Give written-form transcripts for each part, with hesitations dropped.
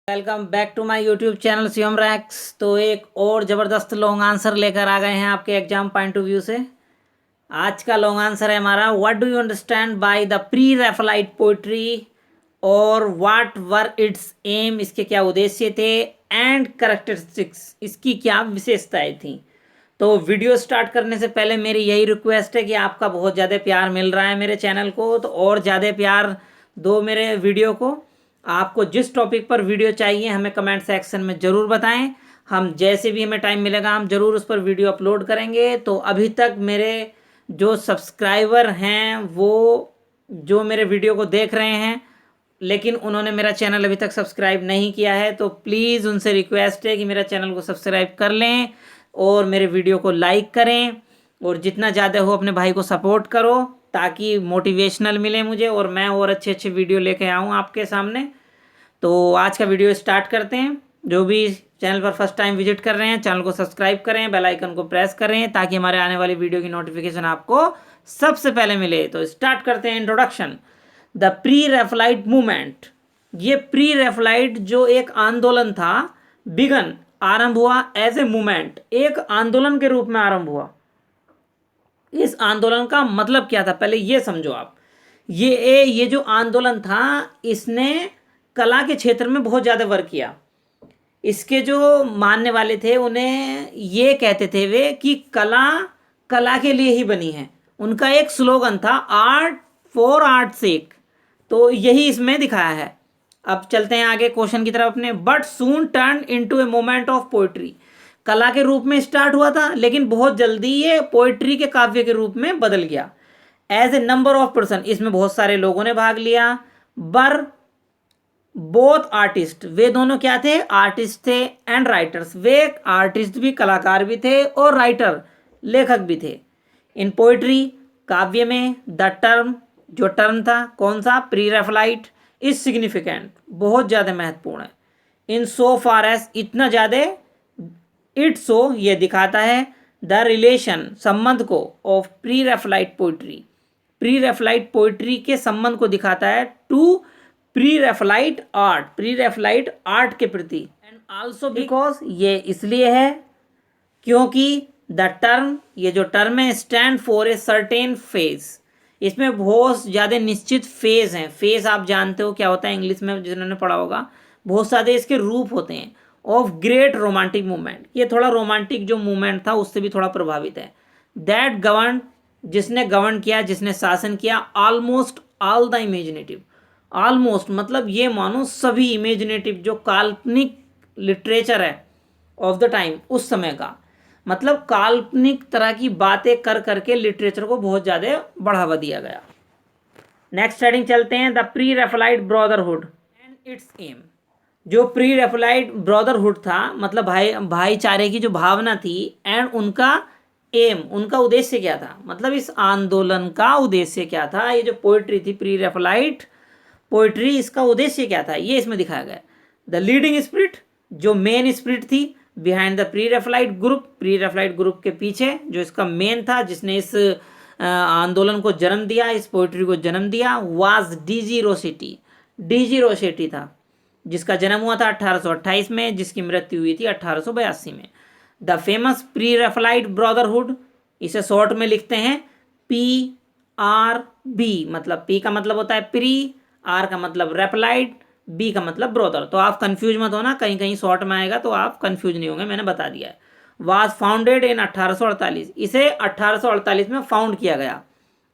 Welcome back to my YouTube channel Shivam Rax. तो एक और ज़बरदस्त लॉन्ग आंसर लेकर आ गए हैं आपके एग्जाम पॉइंट ऑफ व्यू से। आज का लॉन्ग आंसर है हमारा, what do you understand by the pre Raphaelite poetry और व्हाट वर इट्स एम, इसके क्या उद्देश्य थे, एंड करेक्टरिस्टिक्स, इसकी क्या विशेषताएं थी। तो वीडियो स्टार्ट करने से पहले मेरी यही रिक्वेस्ट है कि आपका बहुत ज़्यादा प्यार मिल रहा है मेरे चैनल को, तो और ज़्यादा प्यार दो मेरे वीडियो को। आपको जिस टॉपिक पर वीडियो चाहिए हमें कमेंट सेक्शन में ज़रूर बताएं। हम जैसे भी हमें टाइम मिलेगा हम ज़रूर उस पर वीडियो अपलोड करेंगे। तो अभी तक मेरे जो सब्सक्राइबर हैं वो जो मेरे वीडियो को देख रहे हैं लेकिन उन्होंने मेरा चैनल अभी तक सब्सक्राइब नहीं किया है, तो प्लीज़ उनसे रिक्वेस्ट है कि मेरा चैनल को सब्सक्राइब कर लें और मेरे वीडियो को लाइक करें और जितना ज़्यादा हो अपने भाई को सपोर्ट करो ताकि मोटिवेशनल मिले मुझे और मैं और अच्छे अच्छे वीडियो लेके आऊँ आपके सामने। तो आज का वीडियो स्टार्ट करते हैं। जो भी चैनल पर फर्स्ट टाइम विजिट कर रहे हैं चैनल को सब्सक्राइब करें, बेल आइकन को प्रेस करें ताकि हमारे आने वाली वीडियो की नोटिफिकेशन आपको सबसे पहले मिले। तो स्टार्ट करते हैं। Introduction, the pre Raphaelite movement. ये प्री रैफलाइट जो एक आंदोलन था, बिगन आरंभ हुआ एज ए मूवमेंट, एक आंदोलन के रूप में आरंभ हुआ। इस आंदोलन का मतलब क्या था पहले ये समझो आप। ये जो आंदोलन था इसने कला के क्षेत्र में बहुत ज़्यादा वर्क किया। इसके जो मानने वाले थे उन्हें ये कहते थे वे कि कला कला के लिए ही बनी है। उनका एक स्लोगन था, आर्ट फॉर आर्ट सेक। तो यही इसमें दिखाया है। अब चलते हैं आगे क्वेश्चन की तरफ अपने। But soon turn into a moment of poetry. कला के रूप में स्टार्ट हुआ था लेकिन बहुत जल्दी ये पोइट्री के काव्य के रूप में बदल गया। As a number of person, इसमें बहुत सारे लोगों ने भाग लिया। बर बोथ आर्टिस्ट, वे दोनों क्या थे, आर्टिस्ट थे, एंड राइटर्स, वे आर्टिस्ट भी कलाकार भी थे और राइटर लेखक भी थे। इन पोइट्री, काव्य में, द टर्म, जो टर्म था कौन सा, प्री रैफलाइट, इज सिग्निफिकेंट, बहुत ज़्यादा महत्वपूर्ण है। इन सो फार एज, इतना ज़्यादा, इट सो, ये दिखाता है, द रिलेशन, संबंध को, of pre Raphaelite poetry, pre Raphaelite poetry के संबंध को दिखाता है, to pre Raphaelite art, pre Raphaelite art के प्रति। एंड आल्सो बिकॉज, ये इसलिए है क्योंकि द टर्म, ये जो टर्म है, stand for a certain phase, इसमें बहुत ज़्यादा निश्चित फेज हैं। फेज आप जानते हो क्या होता है इंग्लिश में जिन्होंने पढ़ा होगा, बहुत सारे इसके रूप होते हैं। ऑफ ग्रेट रोमांटिक मूवमेंट, ये थोड़ा रोमांटिक जो मूवमेंट था उससे भी थोड़ा प्रभावित है। दैट गवर्न, जिसने गवर्न किया, जिसने शासन किया, almost all the imaginative, almost मतलब ये मानो सभी इमेजिनेटिव जो काल्पनिक लिटरेचर है ऑफ द टाइम, उस समय का, मतलब काल्पनिक तरह की बातें कर करके लिटरेचर को बहुत ज़्यादा बढ़ावा दिया गया। नेक्स्ट हेडिंग चलते हैं, the pre Raphaelite brotherhood and its aim. जो प्री रैफलाइट ब्रदरहुड था, मतलब भाईचारे की जो भावना थी, एंड उनका एम, उनका उद्देश्य क्या था, मतलब इस आंदोलन का उद्देश्य क्या था। ये जो पोइट्री थी प्री रैफलाइट पोइट्री, इसका उद्देश्य क्या था ये इसमें दिखाया गया। द लीडिंग स्पिरिट, जो मेन स्पिरिट थी behind the pre Raphaelite group, pre Raphaelite group के पीछे जो इसका मेन था, जिसने इस आंदोलन को जन्म दिया, इस पोइट्री को जन्म दिया, was D G Rossetti. D G Rossetti था जिसका जन्म हुआ था 1828 में, जिसकी मृत्यु हुई थी 1882 में। The famous pre Raphaelite brotherhood, इसे शॉर्ट में लिखते हैं PRB, मतलब P का मतलब होता है प्री, R का मतलब रैफलाइट, B का मतलब ब्रदर। तो आप कंफ्यूज मत होना, कहीं कहीं शॉर्ट में आएगा तो आप कंफ्यूज नहीं होंगे, मैंने बता दिया है। वाज फाउंडेड इन 1848, इसे 1848 में फाउंड किया गया।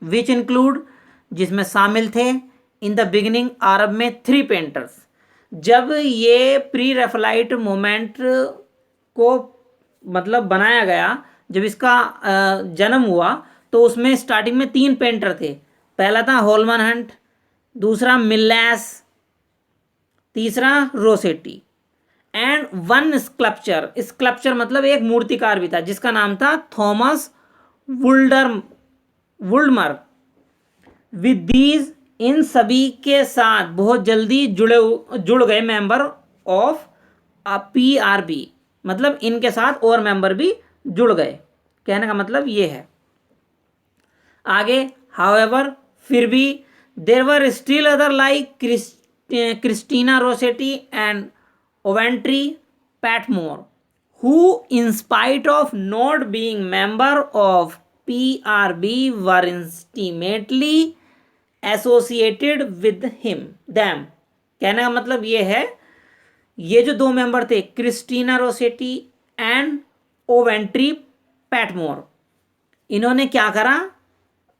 विच इंक्लूड, जिसमें शामिल थे, इन द बिगिनिंग आरब में 3 पेंटर्स। जब ये प्री रैफलाइट मोमेंट को मतलब बनाया गया, जब इसका जन्म हुआ तो उसमें स्टार्टिंग में 3 पेंटर थे। पहला था होलमन हंट, दूसरा मिल्लैस, तीसरा रोसेटी, एंड 1 स्कल्पचर। स्कल्पचर मतलब एक मूर्तिकार भी था जिसका नाम था थॉमस वुल्डमर। विद दीज, इन सभी के साथ बहुत जल्दी जुड़ गए मेंबर ऑफ PRB, मतलब इनके साथ और मेंबर भी जुड़ गए, कहने का मतलब ये है। आगे, हाउएवर, फिर भी, there were still other like Christina Rossetti and Coventry, Patmore, who in spite of not being member of PRB were intimately associated with him them। कहने का मतलब ये है, ये जो दो मेंबर थे क्रिस्टीना रोसेटी एंड ओवेंट्री पैटमोर, इन्होंने क्या करा,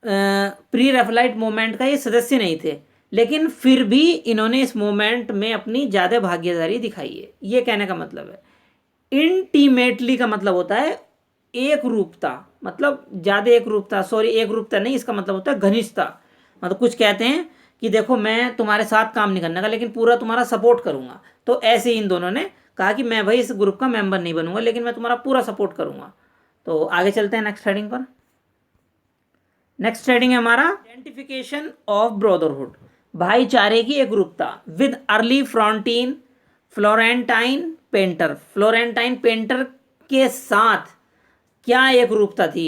प्री रेफलाइट मूवमेंट का ये सदस्य नहीं थे, लेकिन फिर भी इन्होंने इस मूवमेंट में अपनी ज़्यादा भागीदारी दिखाई है, ये कहने का मतलब है। इंटीमेटली का मतलब होता है एक रूपता, मतलब ज़्यादा एक रूपता, सॉरी एक रूपता नहीं, इसका मतलब होता है घनिष्ठता। मतलब कुछ कहते हैं कि देखो मैं तुम्हारे साथ काम नहीं करने का, लेकिन पूरा तुम्हारा सपोर्ट करूंगा, तो ऐसे ही इन दोनों ने कहा कि मैं भाई इस ग्रुप का मेंबर नहीं बनूंगा, लेकिन मैं तुम्हारा पूरा सपोर्ट करूंगा। तो आगे चलते हैं नेक्स्ट हेडिंग पर। नेक्स्ट हेडिंग है हमारा आइडेंटिफिकेशन ऑफ ब्रदरहुड, भाईचारे की एकरूपता with early Florentine painter. Florentine painter के साथ क्या एकरूपता थी,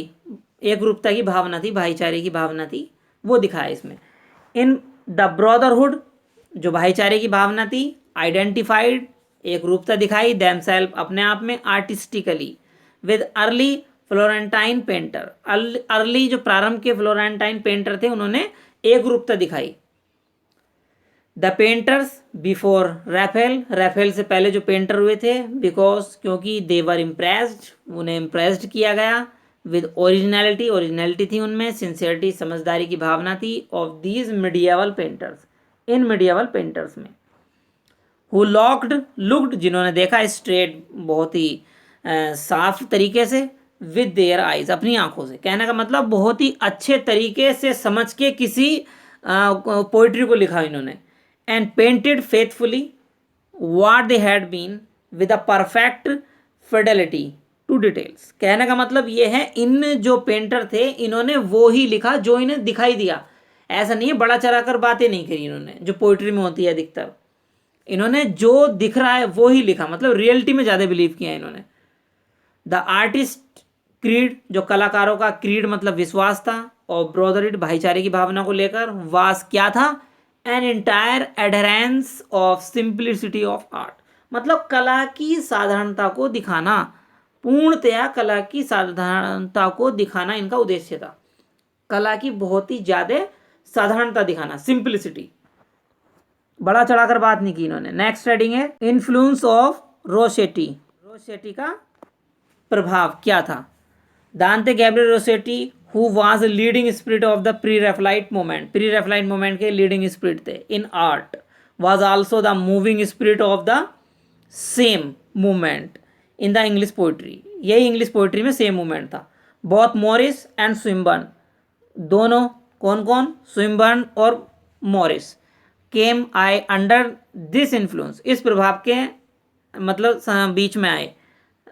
एकरूपता की भावना थी, भाईचारे की भावना थी, वो दिखाया इसमें। इन द ब्रदरहुड, जो भाईचारे की भावना थी, आइडेंटिफाइड, एकरूपता दिखाई, देमसेल्फ अपने आप में, artistically with early Florentine painter. Early जो प्रारंभ के फ्लोरेंटाइन पेंटर थे उन्होंने एकरूपता दिखाई। The painters before Raphael, Raphael से पहले जो पेंटर हुए थे, बिकॉज क्योंकि दे वर इम्प्रेस्ड, उन्हें इम्प्रेस्ड किया गया, विद ओरिजिनलिटी, ओरिजिनलिटी थी उनमें, सिंसियरिटी समझदारी की भावना थी, ऑफ दीज मिडियावल पेंटर्स, इन मिडियावल पेंटर्स में। हु लुक्ड, जिन्होंने देखा, स्ट्रेट बहुत ही साफ तरीके से, विद देयर आइज, अपनी आंखों से। कहने का मतलब बहुत ही अच्छे तरीके से समझ के किसी पोइट्री को लिखा इन्होंने। And painted faithfully what they had been with a perfect fidelity to details. कहने का मतलब ये है, इन जो पेंटर थे इन्होंने वो ही लिखा जो इन्हें दिखाई दिया, ऐसा नहीं है बड़ा चढ़ा कर बातें नहीं करी इन्होंने, जो पोइट्री में होती है अधिकतर। इन्होंने जो दिख रहा है वो ही लिखा, मतलब रियलिटी में ज़्यादा बिलीव किया इन्होंने। द आर्टिस्ट क्रीड, जो कलाकारों का क्रीड मतलब विश्वास था, और ब्रदरहुड भाईचारे की भावना को लेकर, वास क्या था, an entire adherence of simplicity of art, मतलब कला की साधारणता को दिखाना, पूर्णतया कला की साधारणता को दिखाना इनका उद्देश्य था। कला की बहुत ही ज़्यादा साधारणता दिखाना, सिंप्लिसिटी, बड़ा चढ़ाकर बात नहीं की इन्होंने। नेक्स्ट हेडिंग है इन्फ्लुएंस ऑफ रोसेटी, रोसेटी का प्रभाव क्या था। दांते Gabriel Rossetti, who was leading spirit of the pre Raphaelite movement, pre Raphaelite movement के लीडिंग स्पिरिट थे इन art, was also the moving spirit of the same movement in the English poetry, यही English poetry में same movement था। Both Morris and Swinburne, दोनों कौन कौन, Swinburne और Morris, केम आए अंडर दिस इन्फ्लुएंस, इस प्रभाव के मतलब बीच में आए,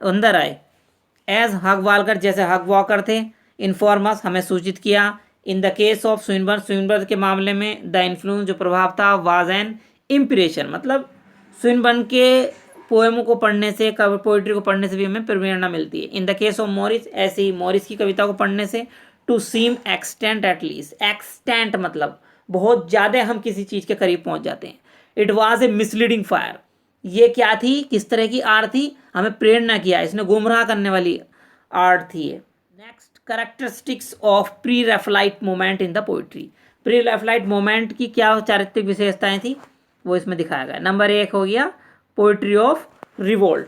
अंदर आए। एज हग वालकर, जैसे हग वॉकर थे, इन्फॉर्मस हमें सूचित किया। इन the case of Swinburne, Swinburne के मामले में द इन्फ्लुएंस जो प्रभाव था, वाज एन इम्प्रेशन, मतलब स्विनबर्न के पोएमों को पढ़ने से, पोइट्री को पढ़ने से भी हमें प्रेरणा मिलती है। In the case of Morris, ऐसे ही मॉरिस की कविता को पढ़ने से, to seem extent at least, extent मतलब बहुत ज़्यादा हम किसी चीज़ के करीब पहुंच जाते हैं। It was a misleading fire, ये क्या थी, किस तरह की आर्ट थी, हमें प्रेरणा किया, इसने गुमराह करने वाली आर्ट थी ये। Next, characteristics of pre Raphaelite moment in the poetry, pre Raphaelite moment की क्या चारित्रिक विशेषताएं थी वो इसमें दिखाया गया। नंबर 1 हो गया पोइट्री ऑफ रिवोल्ट,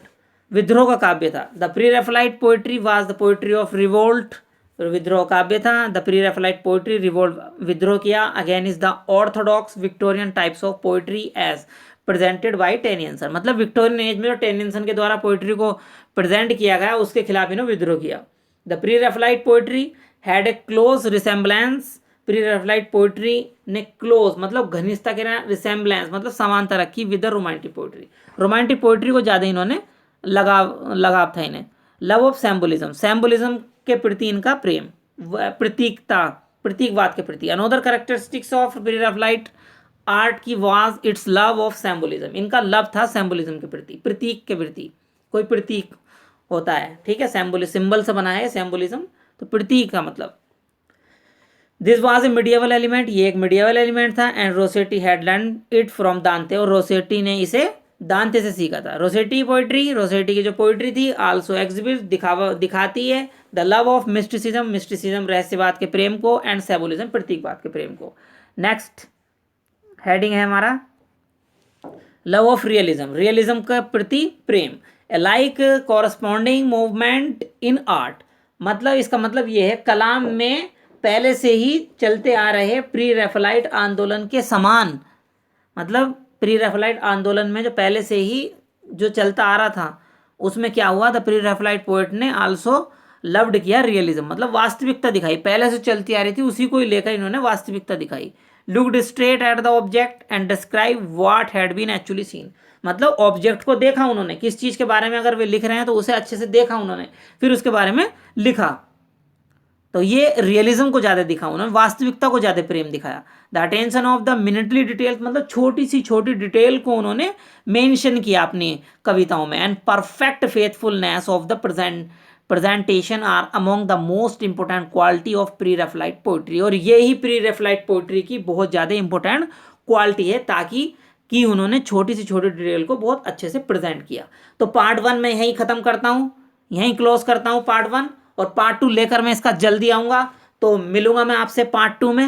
विद्रोह का काव्य था। The pre Raphaelite poetry was the poetry of revolt, विद्रोह काव्य था। The pre Raphaelite poetry revolt, विद्रोह किया against the orthodox Victorian types of poetry as presented by Tennyson, मतलब विक्टोरियन एज में जो टेनियंसन के द्वारा पोइट्री को प्रेजेंट किया गया उसके खिलाफ इन्होंने विद्रोह किया। The pre Raphaelite poetry had a close resemblance, pre Raphaelite poetry ने क्लोज मतलब घनिष्ठता के रिसेम्बलेंस मतलब समानता रखी with the romantic poetry, romantic poetry को ज़्यादा इन्होंने लगाव था इन्हें। लव ऑफ सैम्बोलिज्म, सैम्बोलिज्म के प्रति इनका प्रेम, प्रतीकता, प्रतीकवाद के प्रति। Another characteristics of pre Raphaelite art की वाज इट्स लव ऑफ सैम्बोलिज्म, इनका लव था सैम्बोलिज्म के प्रति, प्रतीक के प्रति। कोई प्रतीक होता है, ठीक है, सिंबल से बना है सैम्बोलिज्म, तो प्रतीक का मतलब। This was a medieval element, ये एक मिडिएवल एलिमेंट था। And Rossetti had learn it from दांते, और रोसेटी ने इसे दांते से सीखा था। रोसेटी पोइट्री, रोसेटी की जो पोइट्री थी, आल्सो एग्जिबिट दिखाती है the love of mysticism, mysticism रहस्यवाद के प्रेम को, एंड सेबुलिज्म प्रतीकवाद के प्रेम को। नेक्स्ट हेडिंग है हमारा लव ऑफ रियलिज्म, रियलिज्म के प्रति प्रेम। Like corresponding movement in art, मतलब इसका मतलब ये है कलाम में पहले से ही चलते आ रहे प्री रैफलाइट आंदोलन के समान, मतलब प्री रैफलाइट आंदोलन में जो पहले से ही जो चलता आ रहा था उसमें क्या हुआ, द प्री रैफलाइट पोएट ने आल्सो लव्ड किया रियलिज्म, मतलब वास्तविकता दिखाई, पहले से चलती आ रही थी उसी को ही लेकर इन्होंने वास्तविकता दिखाई। Looked straight at the object and describe what had been actually seen, मतलब ऑब्जेक्ट को देखा उन्होंने, किस चीज के बारे में अगर वे लिख रहे हैं तो उसे अच्छे से देखा उन्होंने, फिर उसके बारे में लिखा। तो ये रियलिज्म को ज्यादा दिखा उन्होंने, वास्तविकता को ज्यादा प्रेम दिखाया। The attention of the minutely details, मतलब छोटी सी छोटी डिटेल को उन्होंने मेंशन किया अपनी कविताओं में। And perfect faithfulness of the presentation are among the most important quality of pre Raphaelite poetry, और ये ही प्री रैफलाइट पोइट्री की बहुत ज़्यादा इंपॉर्टेंट क्वालिटी है, ताकि कि उन्होंने छोटी सी छोटी डिटेल को बहुत अच्छे से प्रेजेंट किया। तो पार्ट 1 मैं यहीं ख़त्म करता हूँ, यहीं क्लोज करता हूँ पार्ट 1, और पार्ट 2 लेकर मैं इसका जल्दी आऊँगा। तो मिलूंगा मैं आपसे पार्ट 2 में।